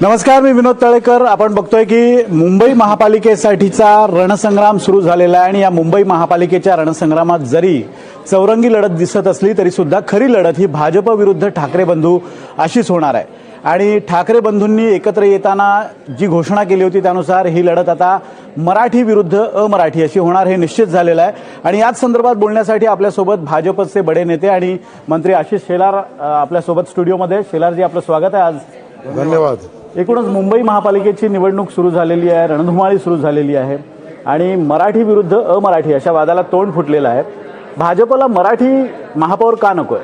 नमस्कार, मी विनोद तळेकर. आपण बघतोय की मुंबई महापालिकेसाठीचा रणसंग्राम सुरू झालेला आहे आणि या मुंबई महापालिकेच्या रणसंग्रामात जरी चौरंगी लढत दिसत असली तरी सुद्धा खरी लढत ही भाजप विरुद्ध ठाकरे बंधू अशीच होणार आहे. आणि ठाकरे बंधूंनी एकत्र येताना जी घोषणा केली होती त्यानुसार ही लढत आता मराठी विरुद्ध अमराठी अशी होणार हे निश्चित झालेलं आहे. आणि याच संदर्भात बोलण्यासाठी आपल्यासोबत भाजपचे बडे नेते आणि मंत्री आशिष शेलार आपल्यासोबत स्टुडिओमध्ये. शेलारजी, आपलं स्वागत आहे आज. धन्यवाद. एकूणच मुंबई महापालिकेची निवडणूक सुरू झालेली आहे, रणधुमाळी सुरू झालेली आहे आणि मराठी विरुद्ध अमराठी अशा वादाला तोंड फुटलेलं आहे. भाजपला मराठी महापौर का नकोय?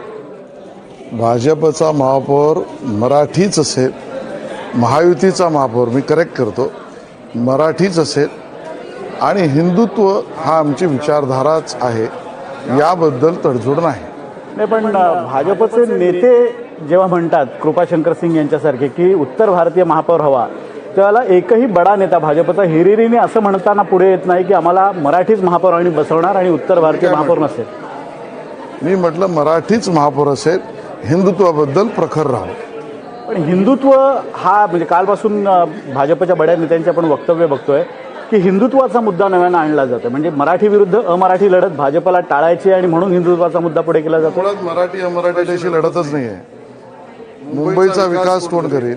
भाजपचा महापौर मराठीच असेल, महायुतीचा महापौर मी करेक्ट करतो, मराठीच असेल आणि हिंदुत्व हा आमची विचारधाराच आहे, याबद्दल तडजोड नाही. पण भाजपचे नेते जेव्हा म्हणतात कृपाशंकर सिंग यांच्यासारखे की उत्तर भारतीय महापौर हवा, त्यावेळेला एकही बडा नेता भाजपचा हिरिरीने असं म्हणताना पुढे येत नाही की आम्हाला मराठीच महापौर आणि बसवणार आणि उत्तर भारतीय महापौर नसेल. मी म्हटलं मराठीच महापौर असेल, हिंदुत्वाबद्दल प्रखर राहू. पण हिंदुत्व हा म्हणजे कालपासून भाजपच्या बड्या नेत्यांचे आपण वक्तव्य बघतोय की हिंदुत्वाचा मुद्दा नव्यानं आणला जातो. म्हणजे मराठी विरुद्ध अमराठी लढत भाजपला टाळायची आणि म्हणून हिंदुत्वाचा मुद्दा पुढे केला जातो. मुळात मराठी अमराठीशी लढतच नाही आहे. मुंबईचा विकास कोण करेल?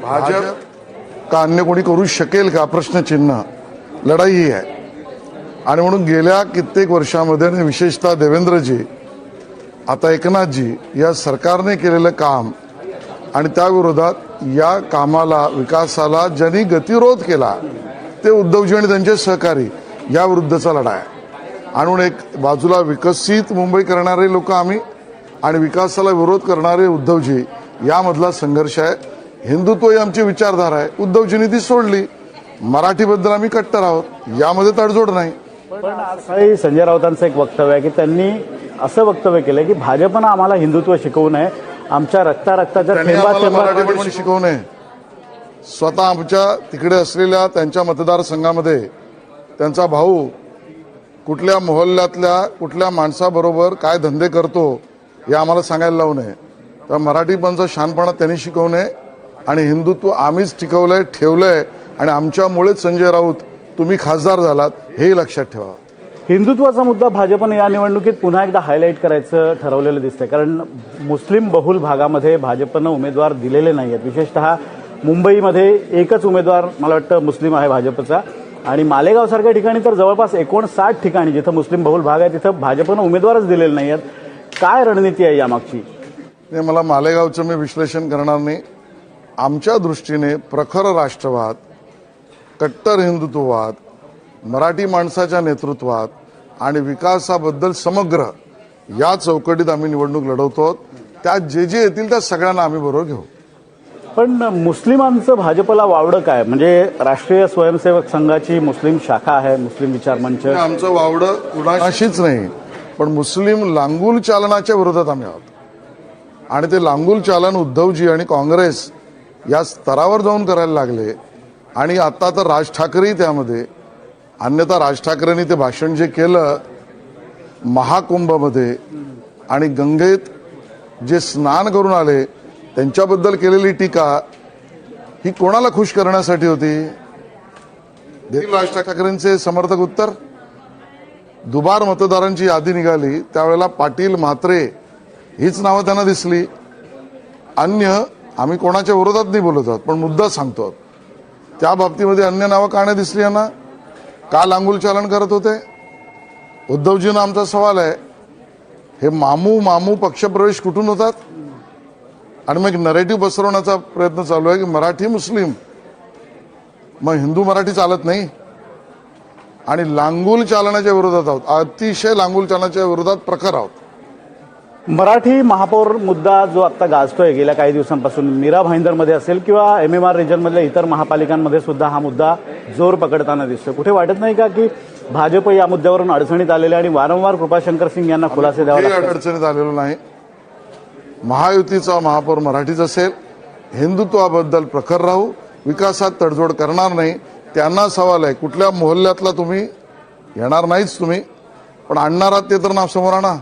भाजप का अन्य कोणी करू शकेल का? प्रश्नचिन्ह. लढाई ही आहे. आणि म्हणून गेल्या कित्येक वर्षामध्ये आणि विशेषतः देवेंद्रजी, आता एकनाथजी, या सरकारने केलेलं काम आणि त्या विरोधात या कामाला, विकासाला ज्यांनी गतिरोध केला ते उद्धवजी आणि त्यांचे सहकारी, या विरुद्धचा लढा आहे. आणि म्हणून एक बाजूला विकसित मुंबई करणारे लोक आम्ही आणि विकासाला विरोध करणारे उद्धवजी, यामधला संघर्ष आहे. हिंदुत्व ही आमची विचारधारा आहे. उद्धवजींनी ती सोडली. मराठीबद्दल आम्ही कट्टर आहोत, यामध्ये तडजोड नाही. पण आज संजय राऊतांचं एक वक्तव्य आहे की त्यांनी असं वक्तव्य केलं की भाजपनं आम्हाला हिंदुत्व शिकवू नये, आमच्या रक्ताच्या मराठी शिकवू नये. स्वतः आमच्या तिकडे असलेल्या त्यांच्या मतदारसंघामध्ये त्यांचा भाऊ कुठल्या मोहल्ल्यातल्या कुठल्या माणसाबरोबर काय धंदे करतो हे आम्हाला सांगायला लावू नये. तर मराठीपणचा शहाणपणा त्यांनी शिकवू नये आणि हिंदुत्व आम्हीच टिकवलंय, ठेवलंय आणि आमच्यामुळेच संजय राऊत तुम्ही खासदार झालात, हे लक्षात ठेवा. हिंदुत्वाचा मुद्दा भाजपने या निवडणुकीत पुन्हा एकदा हायलाईट करायचं ठरवलेलं दिसतंय. कारण मुस्लिम बहुल भागामध्ये भाजपनं उमेदवार दिलेले नाही आहेत. विशेषतः मुंबईमध्ये एकच उमेदवार मला वाटतं मुस्लिम आहे भाजपचा. आणि मालेगावसारख्या ठिकाणी तर जवळपास 59 ठिकाणी जिथं मुस्लिम बहुल भाग आहे तिथं भाजपनं उमेदवारच दिलेले नाही आहेत. काय रणनीती आहे यामागची? मला मालेगावचं मी विश्लेषण करणार नाही. आमच्या दृष्टीने प्रखर राष्ट्रवाद, कट्टर हिंदुत्ववाद, मराठी माणसाच्या नेतृत्वात आणि विकासाबद्दल समग्र या चौकटीत आम्ही निवडणूक लढवतो. त्यात जे जे येतील त्या सगळ्यांना आम्ही बरोबर घेऊ. पण मुस्लिमांचं भाजपला वावडं काय? म्हणजे राष्ट्रीय स्वयंसेवक संघाची मुस्लिम शाखा आहे, मुस्लिम विचार मंच. आमचं वावडं कुणाशीच नाही, पण मुस्लिम लांगुल चालनाच्या विरोधात आम्ही आहोत. आणि ते लांगुल चालन उद्धवजी आणि काँग्रेस या स्तरावर जाऊन करायला लागले. आणि आता तर राज ठाकरेही त्यामध्ये. अन्यथा राज ठाकरेंनी ते भाषण जे केलं महाकुंभमध्ये आणि गंगेत जे स्नान करून आले त्यांच्याबद्दल केलेली टीका ही कोणाला खुश करण्यासाठी होती? राज ठाकरेंचे समर्थक उत्तर. दुबार मतदारांची यादी निघाली त्यावेळेला पाटील, म्हात्रे हीच नावं त्यांना दिसली. अन्य आम्ही कोणाच्या विरोधात नाही बोलत आहोत, पण मुद्दा सांगतो. त्या बाबतीमध्ये अन्य नावं का नाही दिसली यांना? का लांगुल चालन करत होते? उद्धवजींना आमचा सवाल आहे, हे मामू पक्षप्रवेश कुठून होतात? आणि मग नरेटिव्ह पसरवण्याचा प्रयत्न चालू आहे की मराठी मुस्लिम, मग हिंदू मराठी चालत नाही. आणि लांगुल चालनाच्या विरोधात आहोत, अतिशय लांगुल चालनाच्या विरोधात प्रखर आहोत. मराठी महापौर मुद्दा जो आता गाजतोय गेल्या काही दिवसांपासून, मीरा भाईंदरमध्ये असेल किंवा MMR रिजनमधल्या इतर महापालिकांमध्ये सुद्धा हा मुद्दा जोर पकडताना दिसतोय. कुठे वाटत नाही का की भाजप या मुद्द्यावरून अडचणीत आलेले आणि वारंवार कृपाशंकर सिंग यांना खुलासे द्यावे लागतात? अडचणीत आलेलो नाही. महायुतीचा महापौर मराठीच असेल, हिंदुत्वाबद्दल प्रखर राहू, विकासात तडजोड करणार नाही. त्यांना सवाल आहे, कुठल्या मोहल्ल्यातला तुम्ही येणार नाहीच तुम्ही, पण आणणार आहात ते तर नाव समोर आणा.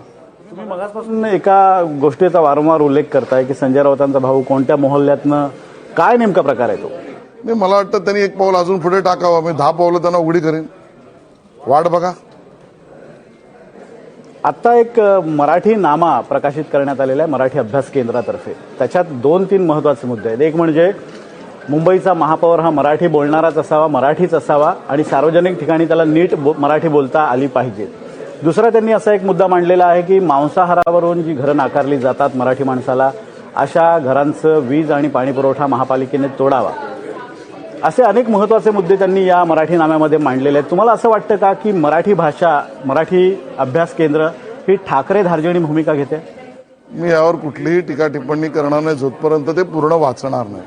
तुम्ही मगाचपासून एका गोष्टीचा वारंवार उल्लेख करताय की संजय राऊतांचा भाऊ कोणत्या मोहल्ल्यातनं काय नेमका प्रकार आहे तो? नाही, मला वाटतं त्यांनी एक पाऊल अजून पुढे टाकावं. मी 10 पावलं त्यांना उघडी करेन. वाट बघा. आत्ता एक मराठी नामा प्रकाशित करण्यात आलेला आहे मराठी अभ्यास केंद्रातर्फे. त्याच्यात 2-3 महत्त्वाचे मुद्दे आहेत. एक म्हणजे मुंबईचा महापौर हा मराठी बोलणाराच असावा, मराठीच असावा आणि सार्वजनिक ठिकाणी त्याला नीट मराठी बोलता आली पाहिजे. दुसरा त्यांनी असा एक मुद्दा मांडलेला आहे की मांसाहारावरून जी घरं नाकारली जातात मराठी माणसाला, अशा घरांचं वीज आणि पाणीपुरवठा महापालिकेने तोडावा. असे अनेक महत्त्वाचे मुद्दे त्यांनी या मराठी नाम्यामध्ये मांडलेले आहेत. तुम्हाला असं वाटतं का की मराठी भाषा, मराठी अभ्यास केंद्र ही ठाकरे धार्जिणी भूमिका घेते? मी यावर कुठलीही टीका टिप्पणी करणार नाही जोपर्यंत ते पूर्ण वाचणार नाही.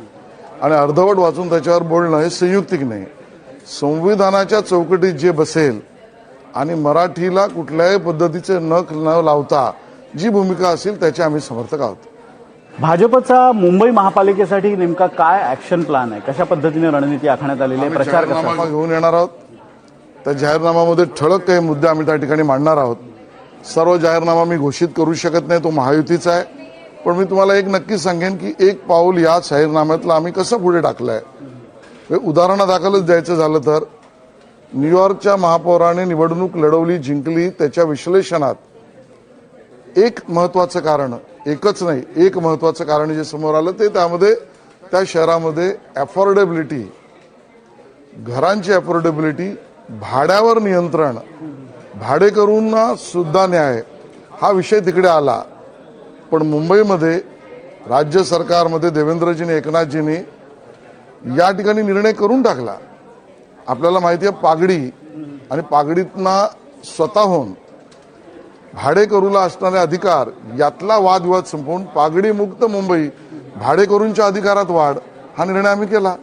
आणि अर्धवट वाचून त्याच्यावर बोलणं हे संयुक्तिक नाही. संविधानाच्या चौकटीत जे बसेल आणि मराठीला कुठल्याही पद्धतीचे नख न लावता जी भूमिका असेल त्याचे आम्ही समर्थक आहोत. भाजपचा मुंबई महापालिकेसाठी नेमका काय ऍक्शन प्लॅन आहे? कशा पद्धतीने रणनीती आखण्यात आलेली आहे? प्रचार कसा? जाहीरनामा घेऊन येणार आहोत. त्या जाहीरनाम्यामध्ये ठळक काही मुद्दे आम्ही त्या ठिकाणी मांडणार आहोत. सर्व जाहीरनामा मी घोषित करू शकत नाही, तो महायुतीचा आहे. पण मी तुम्हाला एक नक्की सांगेन की एक पाऊल या जाहीरनाम्यातलं आम्ही कसं पुढे टाकलंय. उदाहरणादाखलच द्यायचं झालं तर न्यूयॉर्कच्या महापौराने निवडणूक लढवली, जिंकली. त्याच्या विश्लेषणात एक महत्वाचं कारण, एकच नाही, एक महत्वाचं कारण जे समोर आलं ते त्यामध्ये त्या शहरामध्ये अफोर्डेबिलिटी, घरांची अफोर्डेबिलिटी, भाड्यावर नियंत्रण, भाडेकरूंना सुद्धा न्याय हा विषय तिकडे आला. पण मुंबईमध्ये राज्य सरकारमध्ये देवेंद्रजीने, एकनाथजींनी या ठिकाणी निर्णय करून टाकला. आपल्याला माहिती आहे पागडी आणि पागडीतना स्वतःहून भाडेकरूला असणारे अधिकार यातला वादविवाद संपवून पागडी मुक्त मुंबई, भाडेकरूंच्या अधिकारात वाढ हा निर्णय आम्ही केला.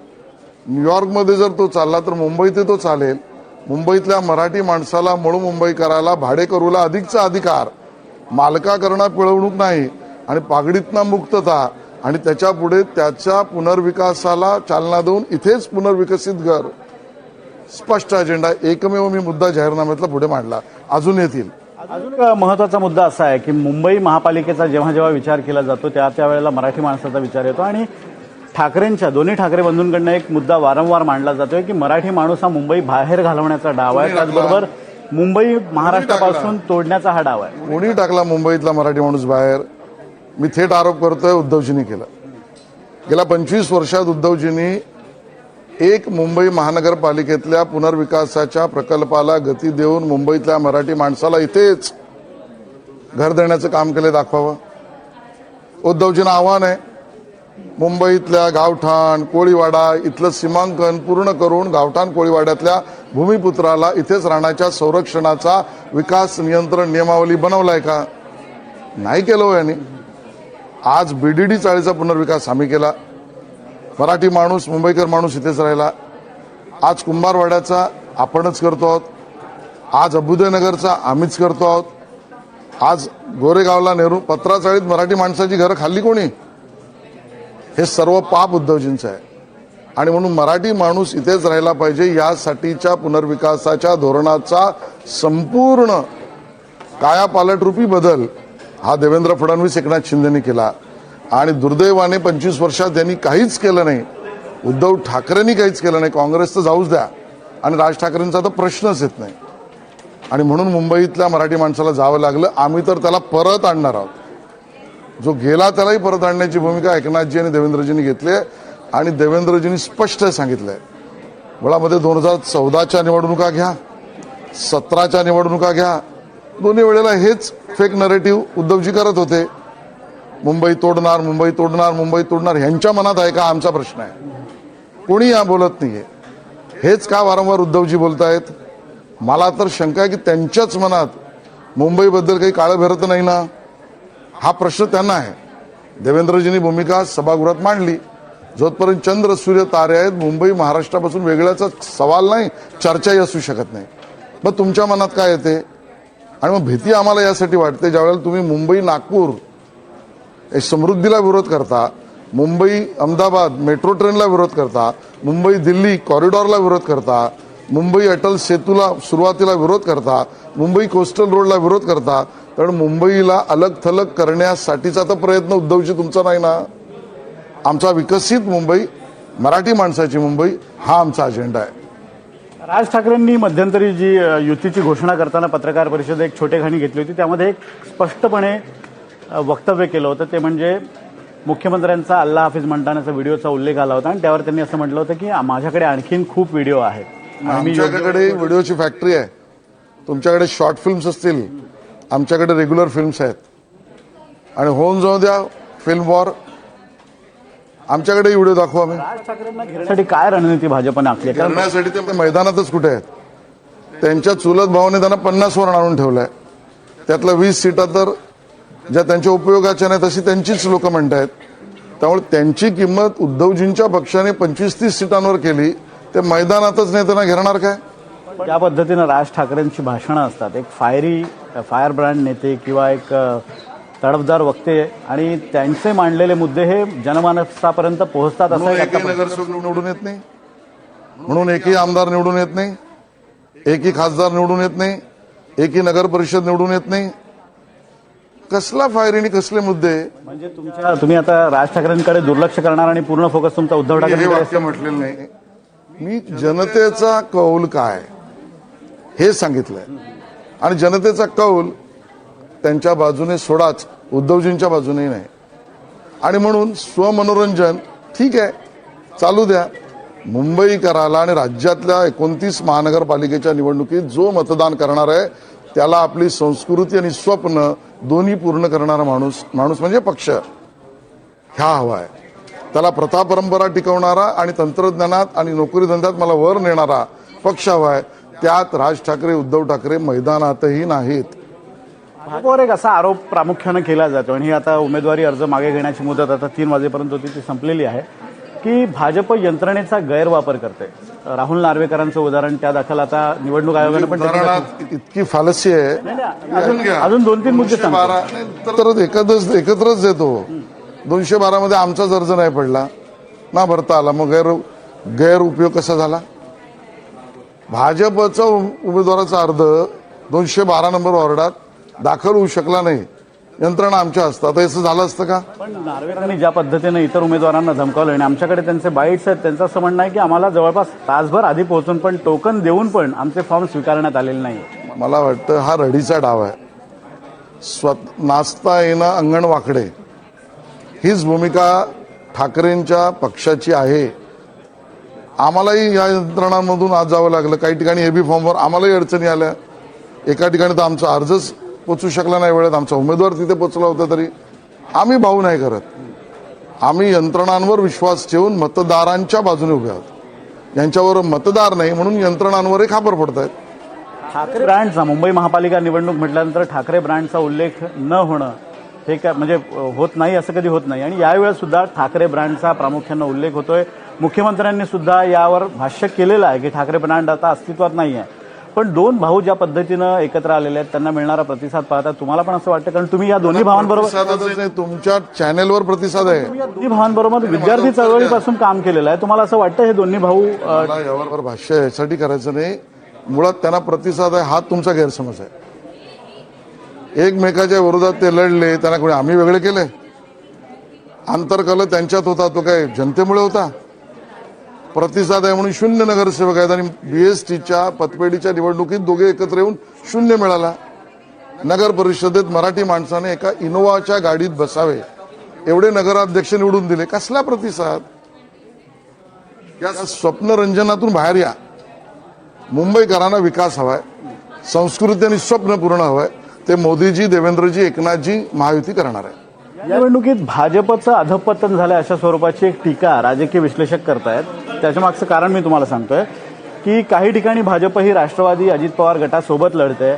न्यूयॉर्कमध्ये जर तो चालला तर मुंबईत तो चालेल. मुंबईतल्या मराठी माणसाला, मूळ मुंबईकराला, भाडेकरूला अधिकचा अधिकार, मालकाकरणात पिळवणूक नाही आणि पागडीतना मुक्तता आणि त्याच्या पुढे त्याच्या पुनर्विकासाला चालना देऊन इथेच पुनर्विकसित घर, स्पष्ट अजेंडा, एकमेव मी मुद्दा जाहीरनाम्यातला पुढे मांडला. अजून येतील. अजून एक महत्त्वाचा मुद्दा असा आहे की मुंबई महापालिकेचा जेव्हा जेव्हा विचार केला जातो त्या वेळेला मराठी माणसाचा विचार येतो आणि ठाकरेंच्या, दोन्ही ठाकरे बंधूंकडनं एक मुद्दा वारंवार मांडला जातोय की मराठी माणूस हा मुंबई बाहेर घालवण्याचा डाव आहे, त्याचबरोबर मुंबई महाराष्ट्रापासून तोडण्याचा हा डाव आहे. कोणी टाकला मुंबईतला मराठी माणूस बाहेर? मी थेट आरोप करतोय उद्धवजींनी केला. गेल्या 25 वर्षात उद्धवजींनी एक मुंबई महानगरपालिकेतल्या पुनर्विकासाच्या प्रकल्पाला गती देऊन मुंबईतल्या मराठी माणसाला इथेच घर देण्याचं काम केलं, दाखवावं. उद्धवजींना आव्हान आहे, मुंबईतल्या गावठाण, कोळीवाडा इथलं सीमांकन पूर्ण करून गावठाण कोळीवाड्यातल्या भूमिपुत्राला इथेच राहण्याच्या संरक्षणाचा विकास नियंत्रण नियमावली बनवलाय का? नाही केलं हो यांनी. आज बीडीडी चाळीचा पुनर्विकास आम्ही केला. मराठी माणूस, मुंबईकर माणूस इथेच राहिला. आज कुंभारवाड्याचा आपणच करतो आहोत. आज अभ्युदयनगरचा आम्हीच करतो आहोत. आज गोरेगावला नेहरू पत्रा चाळीत मराठी माणसाची घरं खाल्ली कोणी? हे सर्व पाप उद्धवजींचं आहे. आणि म्हणून मराठी माणूस इथेच राहिला पाहिजे यासाठीच्या पुनर्विकासाच्या धोरणाचा संपूर्ण कायापालटरूपी बदल हा देवेंद्र फडणवीस, एकनाथ शिंदेनी केला. आणि दुर्दैवाने 25 वर्षात त्यांनी काहीच केलं नाही. उद्धव ठाकरेंनी काहीच केलं नाही. काँग्रेस तर जाऊच द्या, आणि राज ठाकरेंचा तर प्रश्नच येत नाही. आणि म्हणून मुंबईतल्या मराठी माणसाला जावं लागलं. आम्ही तर त्याला परत आणणार आहोत. जो गेला त्यालाही परत आणण्याची भूमिका एकनाथजी आणि देवेंद्रजींनी घेतली आहे. आणि देवेंद्रजींनी स्पष्ट सांगितलंय, मुळामध्ये 2014च्या निवडणुका घ्या, 17च्या निवडणुका घ्या, दोन्ही वेळेला हेच फेक नरेटिव्ह उद्धवजी करत होते. मुंबई तोडणार, मुंबई तोडणार, मुंबई तोडणार. ह्यांच्या मनात आहे का? आमचा प्रश्न आहे. कोणी या बोलत नाहीये. हेच का वारंवार उद्धवजी बोलतायत? मला तर शंका आहे की त्यांच्याच मनात मुंबईबद्दल काही काळं भेरत नाही ना, हा प्रश्न त्यांना आहे. देवेंद्रजींनी भूमिका सभागृहात मांडली. जोपर्यंत चंद्र, सूर्य, तारे आहेत, मुंबई महाराष्ट्रापासून वेगळ्याचा सवाल नाही, चर्चाही असू शकत नाही. मग तुमच्या मनात काय येते? आणि मग भीती आम्हाला यासाठी वाटते, ज्यावेळेला तुम्ही मुंबई नागपूर समृद्धीला विरोध करता, मुंबई अहमदाबाद मेट्रो ट्रेनला विरोध करता, मुंबई दिल्ली कॉरिडॉरला विरोध करता, मुंबई अटल सेतूला सुरुवातीला विरोध करता, मुंबई कोस्टल रोडला विरोध करता, तर मुंबईला अलग थलग करण्यासाठीचा तर प्रयत्न उद्धवजी तुमचा नाही ना. आमचा विकसित मुंबई मराठी माणसाची मुंबई हा आमचा अजेंडा आहे. राज ठाकरेंनी मध्यंतरी जी युतीची घोषणा करताना पत्रकार परिषद एक छोटेखानी घेतली होती, त्यामध्ये एक स्पष्टपणे वक्तव्य केलं होतं. ते म्हणजे मुख्यमंत्र्यांचा अल्लाह हाफिज म्हणतानाचा व्हिडिओचा उल्लेख आला होता आणि त्यावर त्यांनी असं म्हटलं होतं की माझ्याकडे आणखीन खूप व्हिडिओ आहेत. आमच्याकडे व्हिडिओची फॅक्टरी आहे. तुमच्याकडे शॉर्ट फिल्म्स असतील, आमच्याकडे रेग्युलर फिल्म्स आहेत. आणि होऊन जाऊ द्या फिल्म वॉर, आमच्याकडे व्हिडिओ दाखवू आम्ही. राज ठाकरेंना घेण्यासाठी काय रणनीती भाजपने आखली आहे? कारण करण्यासाठी ते मैदानातच कुठे आहेत. त्यांच्या चुलत भावाने त्यांना 50 वर आणून ठेवलंय. त्यातल्या 20 सीटा तर ज्या त्यांच्या उपयोगाच्या नाही तशी त्यांचीच लोक म्हणतायत. त्यामुळे त्यांची किंमत उद्धवजींच्या पक्षाने 25-30 सीटांवर केली, ते मैदानातच नेत्यांना घेणार काय? ज्या पद्धतीनं राज ठाकरेंची भाषणं असतात, एक फायर ब्रँड नेते किंवा एक तडफदार वक्ते आणि त्यांचे मांडलेले मुद्दे हे जनमानसापर्यंत पोहोचतात असं म्हणून एक एकही आता नगरसेवक निवडून येत नाही, म्हणून एकही आमदार निवडून येत नाही, एकही खासदार निवडून येत नाही, एकही नगर परिषद निवडून येत नाही. कसला फायर आणि कसले मुद्दे? म्हणजे तुम्ही आता राज ठाकरेंकडे दुर्लक्ष करणार आणि पूर्ण फोकस तुमचा उद्धव मी हे ठाकरे वाक्य म्हटलेलं नाही. मी जनतेचा कौल काय हे सांगितलंय आणि जनतेचा कौल त्यांच्या बाजूने सोडाच, उद्धवजींच्या बाजूने नाही. आणि म्हणून स्वमनोरंजन ठीक आहे, चालू द्या. मुंबईकराला आणि राज्यातल्या 29 महानगरपालिकेच्या निवडणुकीत जो मतदान करणार आहे त्याला आपली संस्कृती आणि स्वप्न दोन्ही पूर्ण करणारा माणूस म्हणजे पक्ष ह्या हवा आहे. त्याला प्रथा परंपरा टिकवणारा आणि तंत्रज्ञानात आणि नोकरी धंद्यात मला वर नेणारा पक्ष हवा आहे. त्यात राज ठाकरे, उद्धव ठाकरे मैदानातही नाहीत. भाजपवर एक असा आरोप प्रामुख्यानं केला जातो आणि ही आता उमेदवारी अर्ज मागे घेण्याची मुदत आता 3 वाजेपर्यंत होती, ती संपलेली आहे, की भाजप यंत्रणेचा गैरवापर करते. राहुल नार्वेकरांचं उदाहरण त्या दाखल आता निवडणूक आयोगानं पण उदाहरणात इतकी फालसी आहे. अजून 2-3 मुद्दे सांगतो. 212 तर एकत्रच देतो. 212 मध्ये आमचाच अर्ज नाही पडला ना भरता आला, मग गैरउपयोग कसा झाला? भाजपचा उमेदवाराचा अर्ज 212 नंबर वॉर्डात दाखल होऊ शकला नाही, यंत्रणा आमच्या असतात, असं झालं असतं का? पण नार्वेकरांनी ज्या पद्धतीने इतर उमेदवारांना धमकावलं आणि आमच्याकडे त्यांचे बाईट्स आहेत, त्यांचं असं म्हणणं आहे की आम्हाला जवळपास तासभर आधी पोहोचून पण टोकन देऊन पण आमचे फॉर्म स्वीकारण्यात आलेले नाही. मला वाटतं हा रडीचा डाव आहे. नाचता येणं अंगण वाकडे हीच भूमिका ठाकरेंच्या पक्षाची आहे. आम्हालाही या यंत्रणांमधून आज जावं लागलं. काही ठिकाणी एबी फॉर्मवर आम्हालाही अडचणी आल्या. एका ठिकाणी तर आमचा अर्जच पोचू शकला नाही वेळेत, आमचा उमेदवार तिथे पोचला होता. तरी आम्ही भाऊ नाही करत. आम्ही यंत्रणांवर विश्वास ठेवून मतदारांच्या बाजूने उभे आहोत. यांच्यावर मतदार नाही म्हणून यंत्रणांवरही खापर पडत आहेत. ठाकरे ब्रँडचा मुंबई महापालिका निवडणूक म्हटल्यानंतर ठाकरे ब्रँडचा उल्लेख न होणं हे काय म्हणजे होत नाही, असं कधी होत नाही. आणि यावेळेस सुद्धा ठाकरे ब्रँडचा प्रामुख्यानं उल्लेख होतोय. मुख्यमंत्र्यांनी सुद्धा यावर भाष्य केलेलं आहे की ठाकरे ब्रँड आता अस्तित्वात नाही आहे. पण दोन भाऊ ज्या पद्धतीनं एकत्र आलेले आहेत त्यांना मिळणारा प्रतिसाद पाहता तुम्हाला पण असं वाटतं? कारण तुम्ही या दोन्ही भावांबरोबर प्रतिसादच नाही, तुमच्या चॅनेलवर प्रतिसाद आहे. या दोन्ही भावांबरोबर विद्यार्थी चळवळीपासून काम केलेलं आहे. तुम्हाला असं वाटतं हे दोन्ही भाऊ मला यावर भाष्य यासाठी करायचं नाही. मुळात त्यांना प्रतिसाद आहे हा तुमचा गैरसमज आहे. एकमेकाच्या विरोधात ते लढले, त्यांना कोणी आम्ही वेगळे केले? आंतरकल त्यांच्यात होता, तो काय जनतेमुळे होता? प्रतिसाद आहे म्हणून 0 नगरसेवक आहेत आणि बीएसटीच्या पतपेढीच्या निवडणुकीत दोघे एकत्र येऊन 0 मिळाला. नगर परिषदेत मराठी माणसाने एका इनोवाच्या गाडीत बसावे एवढे नगराध्यक्ष निवडून दिले. कसला प्रतिसाद? या स्वप्नरंजनातून बाहेर या. मुंबईकरांना विकास हवाय, संस्कृती आणि स्वप्न पूर्ण हवंय. ते मोदीजी, देवेंद्रजी, एकनाथजी महायुती करणार आहे. या निवडणुकीत भाजपचं अधपतन झालं अशा स्वरूपाची एक टीका राजकीय विश्लेषक करतायत. त्याच्या मागचं कारण मी तुम्हाला सांगतोय की काही ठिकाणी भाजप ही राष्ट्रवादी अजित पवार गटासोबत लढते,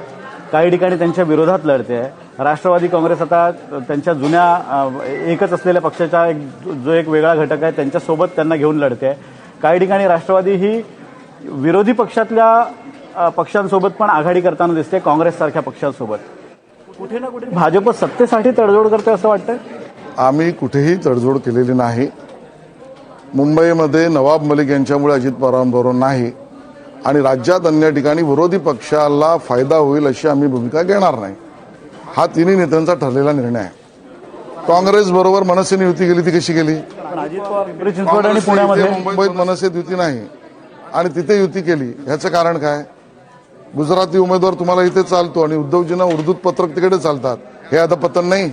काही ठिकाणी त्यांच्या विरोधात लढते. राष्ट्रवादी काँग्रेस आता त्यांच्या जुन्या एकच असलेल्या पक्षाचा जो एक वेगळा घटक आहे त्यांच्यासोबत त्यांना घेऊन लढते. काही ठिकाणी राष्ट्रवादी ही विरोधी पक्षातल्या पक्षांसोबत पण आघाडी करताना दिसते, काँग्रेससारख्या पक्षांसोबत. कुठे ना कुठे भाजप सत्तेसाठी तडजोड करते असं वाटतं? आम्ही कुठेही तडजोड केलेली नाही. मुंबईमध्ये नवाब मलिक यांच्यामुळे अजित पवारांबरोबर नाही आणि राज्यात अन्य ठिकाणी विरोधी पक्षाला फायदा होईल अशी आम्ही भूमिका घेणार नाही. हा तिन्ही नेत्यांचा ठरलेला निर्णय आहे. काँग्रेस बरोबर मनसेने युती केली ती कशी केली? पण अजित पवार पिंपरी चिंचवड आणि पुण्यामध्ये मुंबईत मनसेत युती नाही आणि तिथे युती केली, ह्याचं कारण काय? गुजराती उमेदवार तुम्हाला इथे चालतो आणि उद्धवजींना उर्दूत पत्रक तिकडे चालतात, हे आता पतन नाही.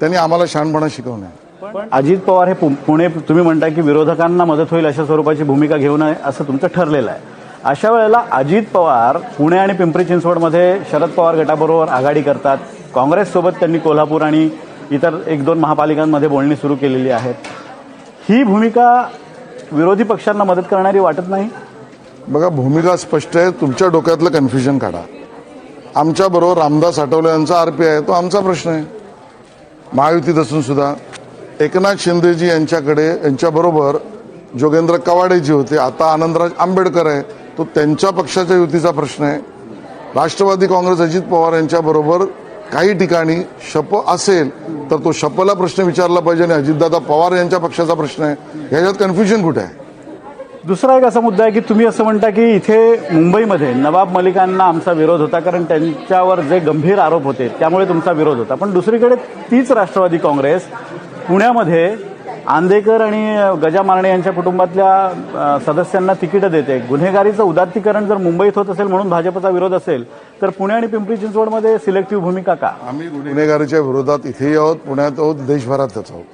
त्यांनी आम्हाला शहाणपणा शिकवणे. पण अजित पवार हे पुणे, तुम्ही म्हणता की विरोधकांना मदत होईल अशा स्वरूपाची भूमिका घेऊ नये असं तुमचं ठरलेलं आहे. अशा वेळेला अजित पवार पुणे आणि पिंपरी चिंचवडमध्ये शरद पवार गटाबरोबर आघाडी करतात. काँग्रेससोबत त्यांनी कोल्हापूर आणि इतर 1-2 महापालिकांमध्ये बोलणी सुरू केलेली आहेत. ही भूमिका विरोधी पक्षांना मदत करणारी वाटत नाही? बघा, भूमिका स्पष्ट आहे. तुमच्या डोक्यातलं कन्फ्युजन काढा. आमच्याबरोबर रामदास आठवले यांचा आरपी आहे, तो आमचा प्रश्न आहे. महायुतीत असून सुद्धा एकनाथ शिंदेजी यांच्याबरोबर जोगेंद्र कवाडेजी होते, आता आनंदराज आंबेडकर आहे, तो त्यांच्या पक्षाच्या युतीचा प्रश्न आहे. राष्ट्रवादी काँग्रेस अजित पवार यांच्याबरोबर काही ठिकाणी शप असेल तर तो शपला प्रश्न विचारला पाहिजे आणि अजितदादा पवार यांच्या पक्षाचा प्रश्न आहे. ह्याच्यात कन्फ्युजन कुठे आहे? दुसरा एक असा मुद्दा आहे की तुम्ही असं म्हणता की इथे मुंबईमध्ये नवाब मलिकांना आमचा विरोध होता कारण त्यांच्यावर जे गंभीर आरोप होते त्यामुळे तुमचा विरोध होता. पण दुसरीकडे तीच राष्ट्रवादी काँग्रेस पुण्यामध्ये आंदेकर आणि गजा मारणे यांच्या कुटुंबातल्या सदस्यांना तिकीटं देते. गुन्हेगारीचं उदात्तीकरण जर मुंबईत होत असेल म्हणून भाजपचा विरोध असेल तर पुणे आणि पिंपरी चिंचवडमध्ये सिलेक्टिव्ह भूमिका का? आम्ही गुन्हेगारीच्या विरोधात इथेही आहोत, पुण्यात आहोत, देशभरातच आहोत.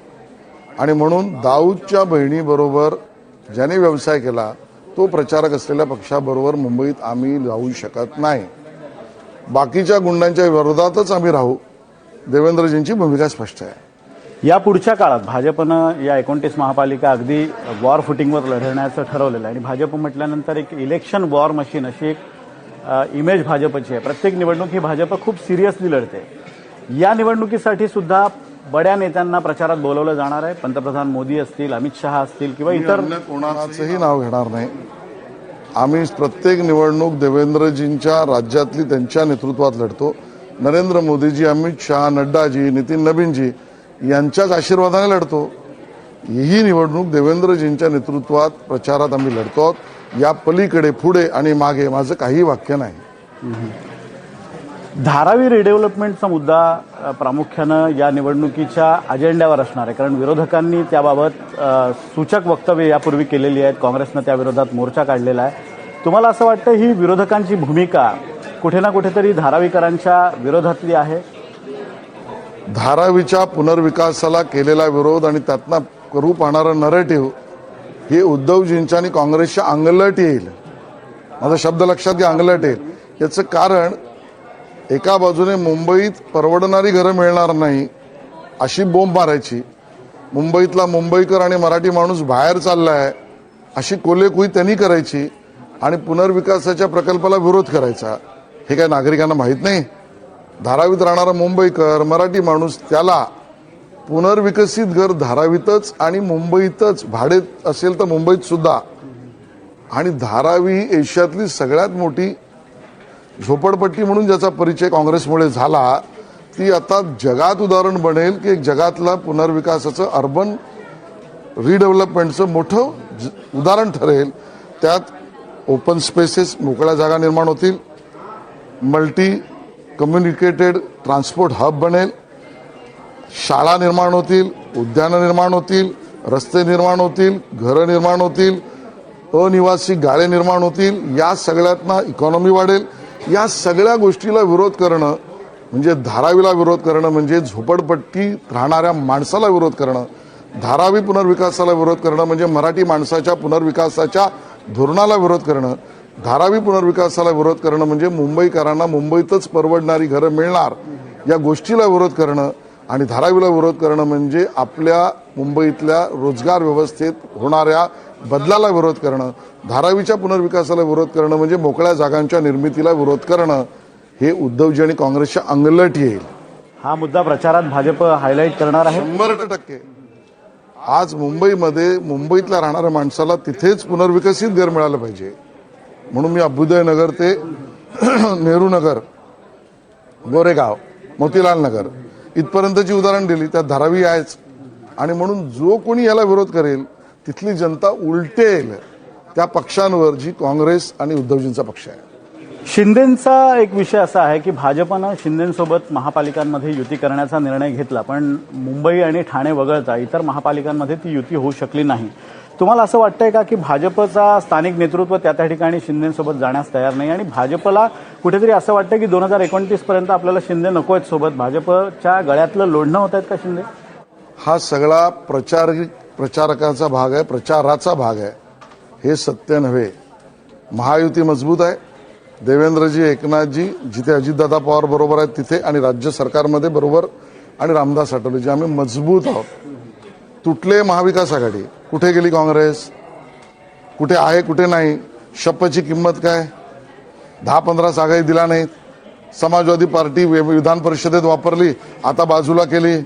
आणि म्हणून दाऊदच्या बहिणीबरोबर ज्याने व्यवसाय केला तो प्रचारक असलेल्या पक्षाबरोबर मुंबईत आम्ही राहू शकत नाही. बाकीच्या गुंडांच्या विरोधातच आम्ही राहू. देवेंद्रजींची भूमिका स्पष्ट आहे. या पुढच्या काळात भाजपनं या 29 महापालिका अगदी वॉर फुटिंगवर लढवण्याचं ठरवलेलं आहे आणि भाजप म्हटल्यानंतर एक इलेक्शन वॉर मशीन अशी एक इमेज भाजपची आहे. प्रत्येक निवडणूक ही भाजप खूप सिरियसली लढते. या निवडणुकीसाठी सुद्धा बड्या नेत्यांना प्रचारात बोलवलं जाणार आहे. पंतप्रधान मोदी असतील, अमित शहा असतील किंवा इतर कोणाचंही नाव घेणार नाही. आम्ही प्रत्येक निवडणूक देवेंद्रजींच्या राज्यातली त्यांच्या नेतृत्वात लढतो. नरेंद्र मोदीजी, अमित शहा, नड्डाजी, नितीन नबीनजी यांच्याच आशीर्वादाने लढतो. ही निवडणूक देवेंद्रजींच्या नेतृत्वात प्रचारात आम्ही लढतो. या पलीकडे, पुढे आणि मागे माझं काही वाक्य नाही. धारावी रिडेव्हलपमेंटचा मुद्दा प्रामुख्यानं या निवडणुकीच्या अजेंड्यावर असणार आहे कारण विरोधकांनी त्याबाबत सूचक वक्तव्य यापूर्वी केलेली आहेत. काँग्रेसनं त्याविरोधात मोर्चा काढलेला आहे. तुम्हाला असं वाटतं ही विरोधकांची भूमिका कुठे ना कुठेतरी धारावीकरांच्या विरोधातली आहे? धारावीच्या पुनर्विकासाला केलेला विरोध आणि त्यातनं करू पाहणारं नरेटिव्ह हे उद्धवजींच्या आणि काँग्रेसच्या अंगलट येईल. माझा शब्द लक्षात घ्या, अंगलट येईल. याचं कारण एका बाजूने मुंबईत परवडणारी घरं मिळणार नाही अशी बोंब मारायची, मुंबईतला मुंबईकर आणि मराठी माणूस बाहेर चाललाय अशी कोलेकुई त्यांनी करायची आणि पुनर्विकासाच्या प्रकल्पाला विरोध करायचा. हे काय नागरिकांना माहीत नाही? धारावीत राहणारा मुंबईकर मराठी माणूस त्याला पुनर्विकसित घर धारावीतच आणि मुंबईतच, भाडे असेल तर मुंबईत सुद्धा. आणि धारावी एशियातली सगळ्यात मोठी झोपडपट्टी म्हणून ज्याचा परिचय काँग्रेसमुळे झाला, ती आता जगात उदाहरण बनेल की एक जगातला पुनर्विकासाचं, अर्बन रिडेव्हलपमेंटचं मोठं उदाहरण ठरेल. त्यात ओपन स्पेसेस, मोकळ्या जागा निर्माण होतील, मल्टी कम्युनिकेटेड ट्रान्सपोर्ट हब बनेल, शाळा निर्माण होतील, उद्यानं निर्माण होतील, रस्ते निर्माण होतील, घरं निर्माण होतील, अनिवासी गाळे निर्माण होतील. या सगळ्यातनं इकॉनॉमी वाढेल. या सगळ्या गोष्टीला विरोध करणं म्हणजे धारावीला विरोध करणं, म्हणजे झोपडपट्टीत राहणाऱ्या माणसाला विरोध करणं. धारावी पुनर्विकासाला विरोध करणं म्हणजे मराठी माणसाच्या पुनर्विकासाच्या धोरणाला विरोध करणं. धारावी पुनर्विकासाला विरोध करणं म्हणजे मुंबईकरांना मुंबईतच परवडणारी घरं मिळणार या गोष्टीला विरोध करणं. आणि धारावीला विरोध करणं म्हणजे आपल्या मुंबईतल्या रोजगार व्यवस्थेत होणाऱ्या बदलाला विरोध करणं. धारावीच्या पुनर्विकासाला विरोध करणं म्हणजे मोकळ्या जागांच्या निर्मितीला विरोध करणं. हे उद्धवजी आणि काँग्रेसच्या अंगलट येईल. हा मुद्दा प्रचारात भाजप हायलाईट करणार आहे 100%. आज मुंबईमध्ये मुंबईतल्या राहणाऱ्या माणसाला तिथेच पुनर्विकसित घर मिळालं पाहिजे म्हणून मी अभ्युदय नगर ते नेहरू नगर, गोरेगाव, मोतीलाल नगर इथपर्यंतची उदाहरण दिली. त्यात धारावी आहेच. आणि म्हणून जो कोणी याला विरोध करेल तिथली जनता उलटेल त्या पक्षांवर जी काँग्रेस आणि उद्धवजींचा पक्ष आहे. शिंदेंचा एक विषय असा आहे की भाजपनं शिंदेंसोबत महापालिकांमध्ये युती करण्याचा निर्णय घेतला, पण मुंबई आणि ठाणे वगळता इतर महापालिकांमध्ये ती युती होऊ शकली नाही. तुम्हाला असं वाटतंय का की भाजपचा स्थानिक नेतृत्व त्या ठिकाणी शिंदेंसोबत जाण्यास तयार नाही आणि भाजपला कुठेतरी असं वाटतं की 2029 पर्यंत आपल्याला शिंदे नको आहेत सोबत, भाजपच्या गळ्यातलं लोढणं होत आहेत का शिंदे? हा सगळा प्रचारकाचा भाग आहे, प्रचाराचा भाग आहे, हे सत्य नव्हे. महायुती मजबूत आहे. देवेंद्रजी, एकनाथजी जिथे अजितदादा पवार बरोबर आहेत तिथे आणि राज्य सरकारमध्ये बरोबर आणि रामदास आठवलेजी आम्ही मजबूत आहोत. तुटले महाविकास आघाडी, कुठे गेली काँग्रेस, कुठे आहे कुठे नाही, शपथची किंमत काय, 10-15 जागाही दिला नाहीत. समाजवादी पार्टी विधान परिषदेत वापरली, आता बाजूला केली.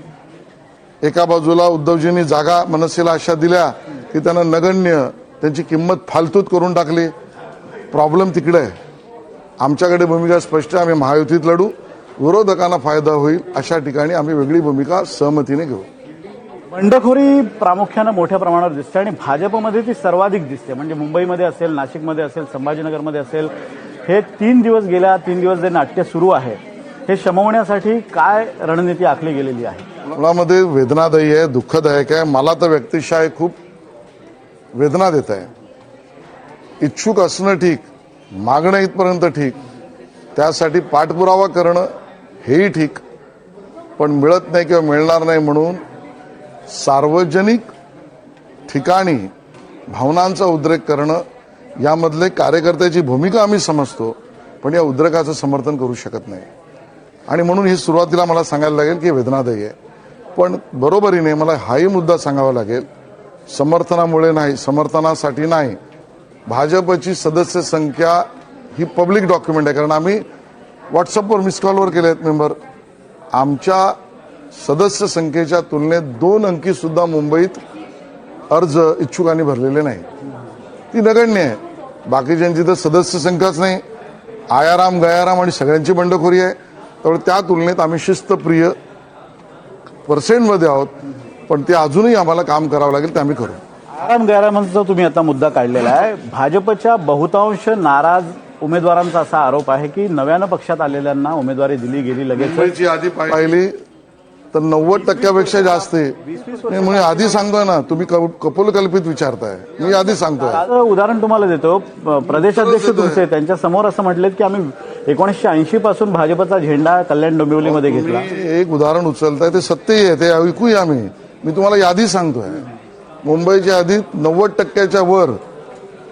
एका बाजूला उद्धवजींनी जागा मनसेला अशा दिल्या की त्यांना नगण्य, त्यांची किंमत फालतूत करून टाकली. प्रॉब्लेम तिकडे आहे. आमच्याकडे भूमिका स्पष्ट आहे. आम्ही महायुतीत लढू, विरोधकांना फायदा होईल अशा ठिकाणी आम्ही वेगळी भूमिका सहमतीने घेऊ. बंडखोरी प्रामुख्यानं मोठ्या प्रमाणावर दिसते आणि भाजपमध्ये ती सर्वाधिक दिसते. म्हणजे मुंबईमध्ये असेल, नाशिकमध्ये असेल, संभाजीनगरमध्ये असेल, हे 3 दिवस गेल्या 3 दिवस जे नाट्य सुरू आहे हे शमवण्यासाठी काय रणनीती आखली गेलेली आहे? मुळामध्ये वेदनादायी आहे, दुःखदायक आहे. मला तर व्यक्तिशः खूप वेदना देत आहे. इच्छुक असणं ठीक, मागणं इथपर्यंत ठीक, त्यासाठी पाठपुरावा करणं हेही ठीक, पण मिळत नाही किंवा मिळणार नाही म्हणून सार्वजनिक ठिकाणी भावनांचा उद्रेक करणं, यामधले कार्यकर्त्याची भूमिका आम्ही समजतो, पण या उद्रेकाचं समर्थन करू शकत नाही. आणि म्हणून ही सुरुवातीला मला सांगायला लागेल की वेदनादायी आहे. पण बरोबरीने मला हाही मुद्दा सांगावा लागेल, समर्थनामुळे नाही, समर्थनासाठी नाही. भाजपची सदस्य संख्या ही पब्लिक डॉक्युमेंट आहे, कारण आम्ही व्हॉट्सअपवर मिस कॉलवर केले आहेत मेंबर. आमच्या सदस्य संख्येच्या तुलनेत 2 अंकी सुद्धा मुंबईत अर्ज इच्छुकांनी भरलेले नाही. ती नगण्य आहे. बाकीच्यांची तर सदस्य संख्याच नाही, आयाराम गयाराम आणि सगळ्यांची बंडखोरी आहे. त्यामुळे त्या तुलनेत आम्ही शिस्तप्रिय पर्सेंटमध्ये आहोत, पण ते अजूनही आम्हाला काम करावं लागेल, ते आम्ही करू. आराम गैरामांचा तुम्ही आता मुद्दा काढलेला आहे. भाजपच्या बहुतांश नाराज उमेदवारांचा असा आरोप आहे की नव्यानं पक्षात आलेल्यांना उमेदवारी दिली गेली लगेच. मुंबईची यादी पाहिली तर 90% जास्त आहे. मी आधी सांगतोय ना, तुम्ही कपोलकल्पित विचारताय, मी आधी सांगतोय. आता उदाहरण तुम्हाला देतो. प्रदेशाध्यक्ष तुमचे त्यांच्या समोर असं म्हटलेत की आम्ही 1980 पासून भाजपचा झेंडा कल्याण डोंबिवलीमध्ये घेतला. एक उदाहरण उचलताय, ते सत्यही आहे, ते ऐकूया. मी तुम्हाला यादी सांगतोय. मुंबईच्या यादीत 90% वर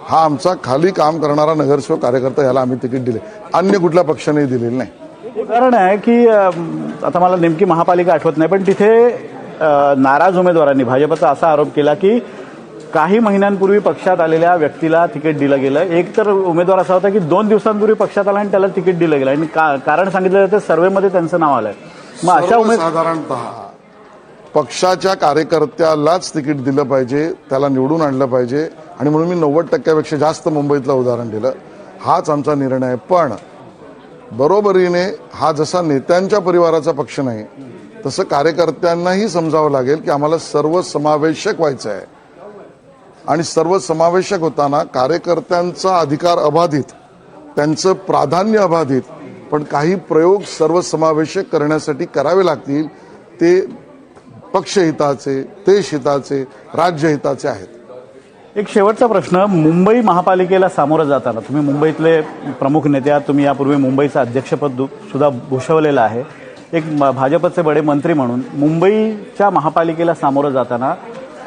हा आमचा खाली काम करणारा नगरसेवक कार्यकर्ता, याला आम्ही तिकीट दिले, अन्य कुठल्या पक्षाने दिलेलं नाही. उदाहरण आहे की आता मला नेमकी महापालिका आठवत नाही, पण तिथे नाराज उमेदवारांनी भाजपचा असा आरोप केला की काही महिन्यांपूर्वी पक्षात आलेल्या व्यक्तीला तिकीट दिलं गेलं. एक तर उमेदवार असा होता की 2 दिवसांपूर्वी पक्षात आला आणि त्याला तिकीट दिलं गेलं आणि कारण सांगितलं जातं सर्व्हेमध्ये त्यांचं नाव आलंय. मग अशा साधारणतः पक्षाच्या कार्यकर्त्यालाच तिकीट दिलं पाहिजे, त्याला निवडून आणलं पाहिजे, आणि म्हणून मी 90% जास्त मुंबईतलं उदाहरण दिलं. हाच आमचा निर्णय आहे. पण बरोबरीने हा जसा नेत्यांच्या परिवाराचा पक्ष नाही, तसं कार्यकर्त्यांनाही समजावं लागेल की आम्हाला सर्वसमावेशक व्हायचं आहे. आणि सर्वसमावेशक होताना कार्यकर्त्यांचा अधिकार अबाधित, त्यांचं प्राधान्य अबाधित, पण काही प्रयोग सर्वसमावेशक करण्यासाठी करावे लागतील. ते पक्षहिताचे, देशहिताचे, राज्यहिताचे आहेत. एक शेवटचा प्रश्न. मुंबई महापालिकेला सामोरं जाताना तुम्ही मुंबईतले प्रमुख नेते आहात, तुम्ही यापूर्वी मुंबईचं अध्यक्षपद सुद्धा भूषवलेलं आहे. एक भाजपचे बडे मंत्री म्हणून मुंबईच्या महापालिकेला सामोरं जाताना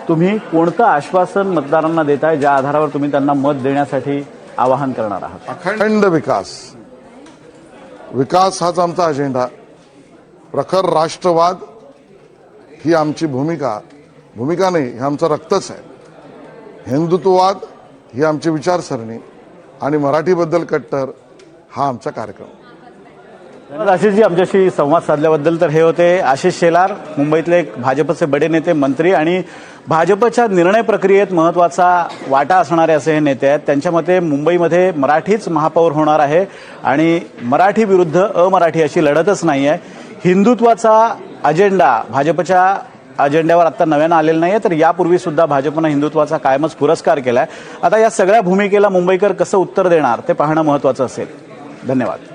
तुम्ही कोणतं आश्वासन मतदारांना देताय, ज्या आधारावर तुम्ही त्यांना मत देण्यासाठी आवाहन करणार आहात? अखंड विकास हाच आमचा अजेंडा. प्रखर राष्ट्रवाद ही आमची भूमिका नाही, हे आमचं रक्तच आहे. हिंदुत्ववाद ही आमची विचारसरणी आणि मराठीबद्दल कट्टर हा आमचा कार्यक्रम. आशिषजी, आमच्याशी संवाद साधल्याबद्दल. तर हे होते आशिष शेलार, मुंबईतले एक भाजपचे बडे नेते, मंत्री आणि भाजपच्या निर्णय प्रक्रियेत महत्वाचा वाटा असणारे असे हे नेते आहेत. त्यांच्या मते मुंबईमध्ये मराठीच महापौर होणार आहे आणि मराठी विरुद्ध अमराठी अशी लढतच नाही आहे. हिंदुत्वाचा अजेंडा भाजपच्या अजेंड्यावर आता नव्यानं आलेलं नाहीये, तर यापूर्वी सुद्धा भाजपनं हिंदुत्वाचा कायमच पुरस्कार केलाय. आता या सगळ्या भूमिकेला मुंबईकर कसं उत्तर देणार ते पाहणं महत्वाचं असेल. धन्यवाद.